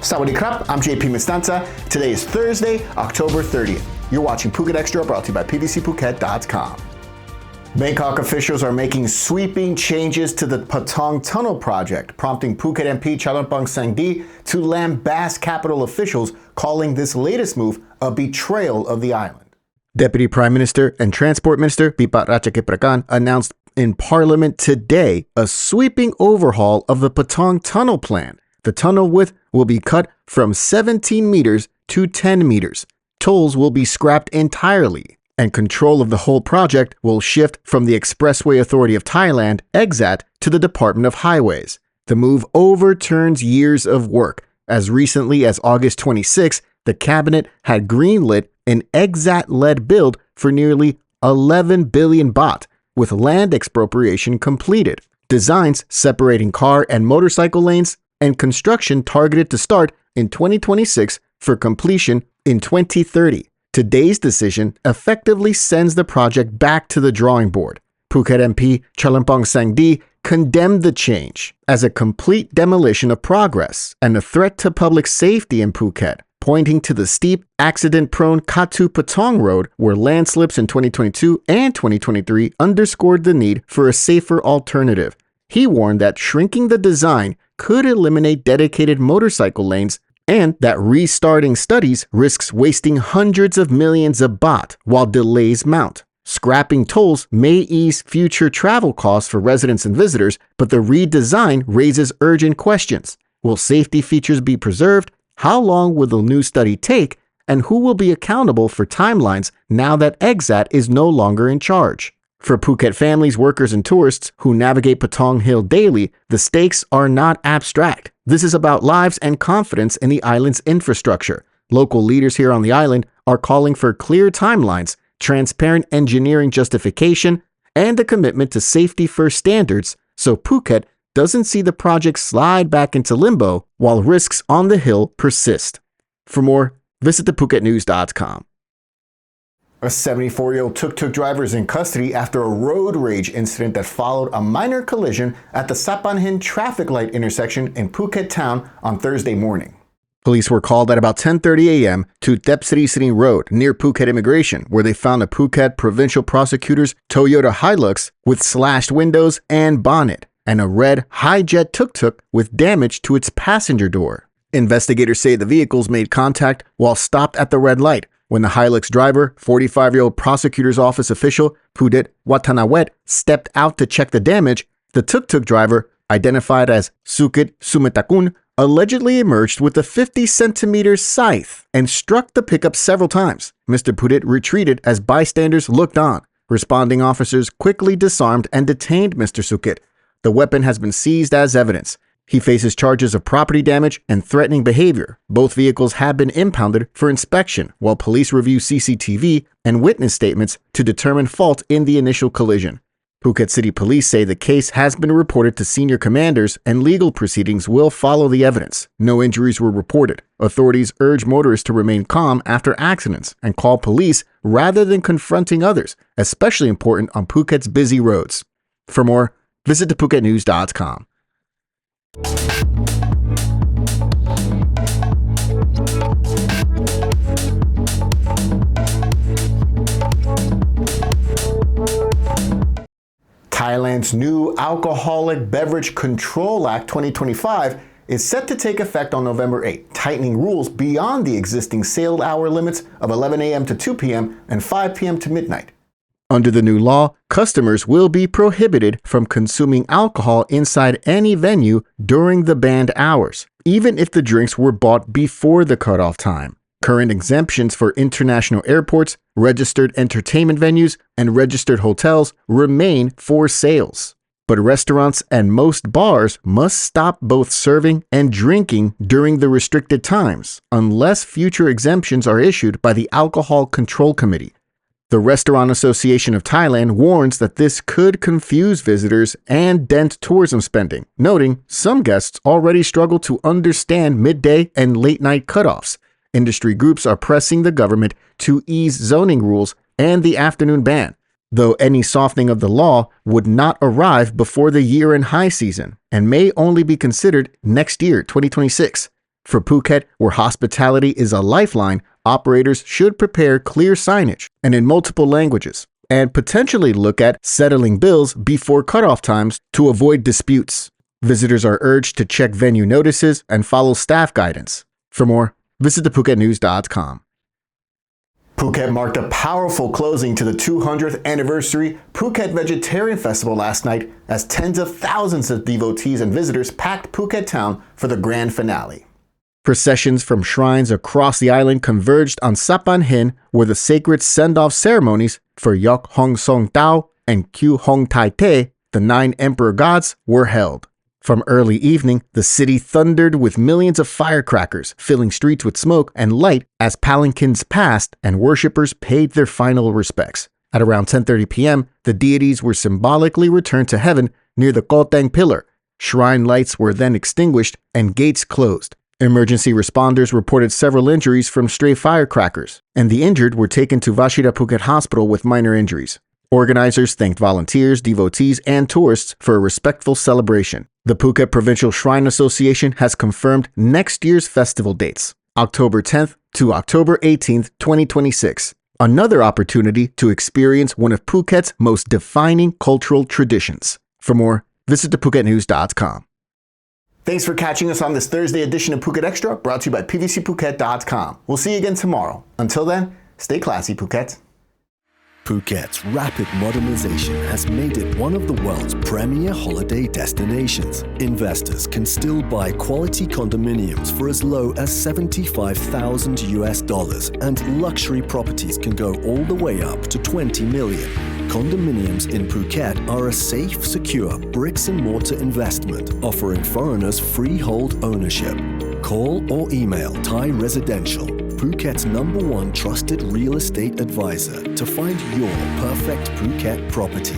Sawadee krap, I'm JP Mestanza. Today is Thursday, October 30th. You're watching Phuket Xtra, brought to you by PVCPhuket.com. Bangkok officials are making sweeping changes to the Patong Tunnel project, prompting Phuket MP Chalampong Sangdi to lambast capital officials, calling this latest move a betrayal of the island. Deputy Prime Minister and Transport Minister Pipat Ratchakitprakarn announced in Parliament today a sweeping overhaul of the Patong Tunnel plan. The tunnel width will be cut from 17 meters to 10 meters. Tolls will be scrapped entirely, and control of the whole project will shift from the Expressway Authority of Thailand, EXAT, to the Department of Highways. The move overturns years of work. As recently as August 26, the cabinet had greenlit an EXAT-led build for nearly 11 billion baht, with land expropriation completed, designs separating car and motorcycle lanes, and construction targeted to start in 2026 for completion in 2030. Today's decision effectively sends the project back to the drawing board. Phuket MP Chalampong Sangdi condemned the change as a complete demolition of progress and a threat to public safety in Phuket, pointing to the steep, accident-prone Katu Patong Road where landslips in 2022 and 2023 underscored the need for a safer alternative. He warned that shrinking the design could eliminate dedicated motorcycle lanes and that restarting studies risks wasting hundreds of millions of baht while delays mount. Scrapping tolls may ease future travel costs for residents and visitors, but the redesign raises urgent questions. Will safety features be preserved? How long will the new study take? And who will be accountable for timelines now that EXAT is no longer in charge? For Phuket families, workers, and tourists who navigate Patong Hill daily, the stakes are not abstract. This is about lives and confidence in the island's infrastructure. Local leaders here on the island are calling for clear timelines, transparent engineering justification, and a commitment to safety-first standards so Phuket doesn't see the project slide back into limbo while risks on the hill persist. For more, visit thephuketnews.com. A 74-year-old tuk-tuk driver is in custody after a road rage incident that followed a minor collision at the Sapanhin traffic light intersection in Phuket town on Thursday morning. Police were called at about 10:30 a.m. to Tepsri Road near Phuket Immigration, where they found a Phuket provincial prosecutor's Toyota Hilux with slashed windows and bonnet, and a red hi-jet tuk-tuk with damage to its passenger door. Investigators say the vehicles made contact while stopped at the red light. When the Hilux driver, 45-year-old prosecutor's office official Pudet Watanawet, stepped out to check the damage, the tuk-tuk driver, identified as Sukit Sumitakun, allegedly emerged with a 50-centimeter scythe and struck the pickup several times. Mr. Pudet retreated as bystanders looked on. Responding officers quickly disarmed and detained Mr. Sukit. The weapon has been seized as evidence. He faces charges of property damage and threatening behavior. Both vehicles have been impounded for inspection while police review CCTV and witness statements to determine fault in the initial collision. Phuket City Police say the case has been reported to senior commanders and legal proceedings will follow the evidence. No injuries were reported. Authorities urge motorists to remain calm after accidents and call police rather than confronting others, especially important on Phuket's busy roads. For more, visit thephuketnews.com. Thailand's new Alcoholic Beverage Control Act 2025 is set to take effect on November 8, tightening rules beyond the existing sale hour limits of 11 a.m. to 2 p.m. and 5 p.m. to midnight. Under the new law, customers will be prohibited from consuming alcohol inside any venue during the banned hours, even if the drinks were bought before the cutoff time. Current exemptions for international airports, registered entertainment venues, and registered hotels remain for sales. But restaurants and most bars must stop both serving and drinking during the restricted times, unless future exemptions are issued by the Alcohol Control Committee. The Restaurant Association of Thailand warns that this could confuse visitors and dent tourism spending, noting some guests already struggle to understand midday and late-night cutoffs. Industry groups are pressing the government to ease zoning rules and the afternoon ban, though any softening of the law would not arrive before the year-end high season and may only be considered next year, 2026. For Phuket, where hospitality is a lifeline, operators should prepare clear signage and in multiple languages, and potentially look at settling bills before cutoff times to avoid disputes. Visitors are urged to check venue notices and follow staff guidance. For more, visit thephuket.news.com. Phuket marked a powerful closing to the 200th anniversary Phuket Vegetarian Festival last night as tens of thousands of devotees and visitors packed Phuket town for the grand finale. Processions from shrines across the island converged on Sapan Hin, where the sacred send-off ceremonies for Yok Hong Song Tao and Kyu Hong Tai Te, the 9 emperor gods, were held. From early evening, the city thundered with millions of firecrackers, filling streets with smoke and light as palanquins passed and worshippers paid their final respects. At around 10:30 p.m., the deities were symbolically returned to heaven near the Koteng pillar. Shrine lights were then extinguished and gates closed. Emergency responders reported several injuries from stray firecrackers, and the injured were taken to Vashida Phuket Hospital with minor injuries. Organizers thanked volunteers, devotees, and tourists for a respectful celebration. The Phuket Provincial Shrine Association has confirmed next year's festival dates, October 10th to October 18th, 2026. Another opportunity to experience one of Phuket's most defining cultural traditions. For more, visit thephuket.news.com. Thanks for catching us on this Thursday edition of Phuket Extra, brought to you by pvcphuket.com. We'll see you again tomorrow. Until then, stay classy, Phuket. Phuket's rapid modernization has made it one of the world's premier holiday destinations. Investors can still buy quality condominiums for as low as $75,000, and luxury properties can go all the way up to $20 million. Condominiums in Phuket are a safe, secure bricks-and-mortar investment, offering foreigners freehold ownership. Call or email Thai Residential, Phuket's #1 trusted real estate advisor, to find your perfect Phuket property.